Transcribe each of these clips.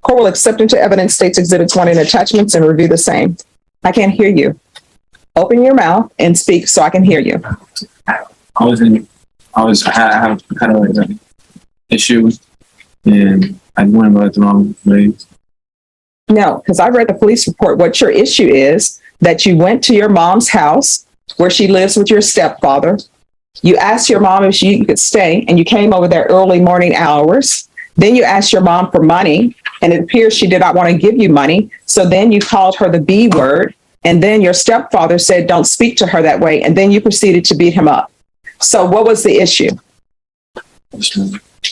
Court will accept into evidence states exhibits 1 and attachments and review the same. I can't hear you. Open your mouth and speak so I can hear you. I have kind of like an issue, and I went about it the wrong way. No, because I read the police report. What your issue is that you went to your mom's house where she lives with your stepfather. You asked your mom if she could stay, and you came over there early morning hours. Then you asked your mom for money, and it appears she did not want to give you money. So then you called her the B word, and then your stepfather said, don't speak to her that way. And then you proceeded to beat him up. So what was the issue?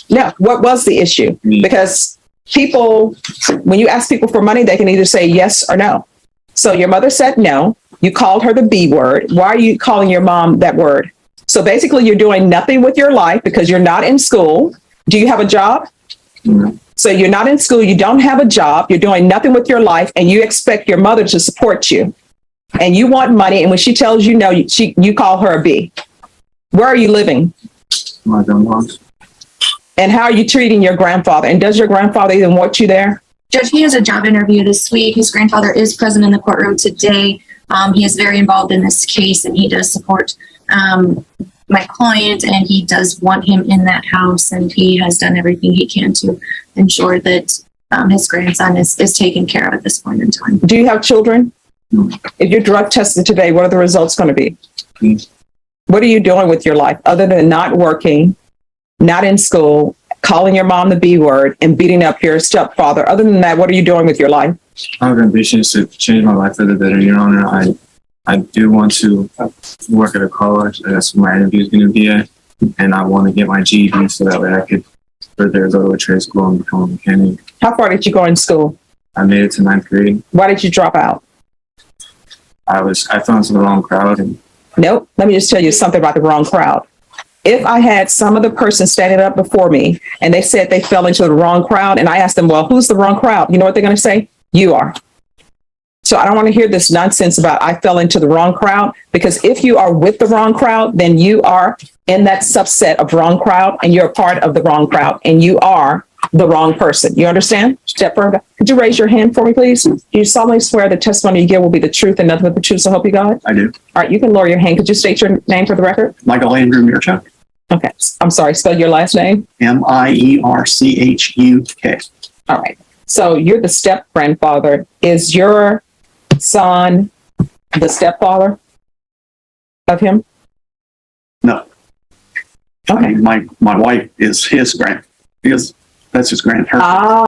No, what was the issue? Because people, when you ask people for money, they can either say yes or no. So your mother said no. You called her the B word. Why are you calling your mom that word? So basically you're doing nothing with your life because you're not in school. Do you have a job? No. So you're not in school. You don't have a job. You're doing nothing with your life, and you expect your mother to support you. And you want money. And when she tells you no, you call her a B. Where are you living? My grandma's. And how are you treating your grandfather? And does your grandfather even want you there? Judge, he has a job interview this week. His grandfather is present in the courtroom today. He is very involved in this case, and he does support my client, and he does want him in that house, and he has done everything he can to ensure that his grandson is taken care of at this point in time. Do you have children? No. If you're drug tested today, what are the results going to be? Please. What are you doing with your life other than not working, not in school, calling your mom the B word, and beating up your stepfather? Other than that, what are you doing with your life? I have ambitions to change my life for the better, Your Honor. I do want to work at a college. That's where my interview is going to be at. And I want to get my GED so that way I could further go to a trade school and become a mechanic. How far did you go in school? I made it to 9th grade. Why did you drop out? I fell into the wrong crowd. And Nope. Let me just tell you something about the wrong crowd. If I had some other person standing up before me and they said they fell into the wrong crowd, and I asked them, well, who's the wrong crowd? You know what they're going to say? You are. So I don't want to hear this nonsense about I fell into the wrong crowd, because if you are with the wrong crowd, then you are in that subset of wrong crowd, and you're a part of the wrong crowd, and you are the wrong person. You understand? Step further. Could you raise your hand for me, please? Do you solemnly swear the testimony you give will be the truth and nothing but the truth, so help you God? I do. All right, you can lower your hand. Could you state your name for the record? Michael Andrew Mirchuk. Okay. I'm sorry. Spell your last name. Mierchuk. All right. So you're the step grandfather. Is your son the stepfather of him? No. Okay. My wife is his that's his her.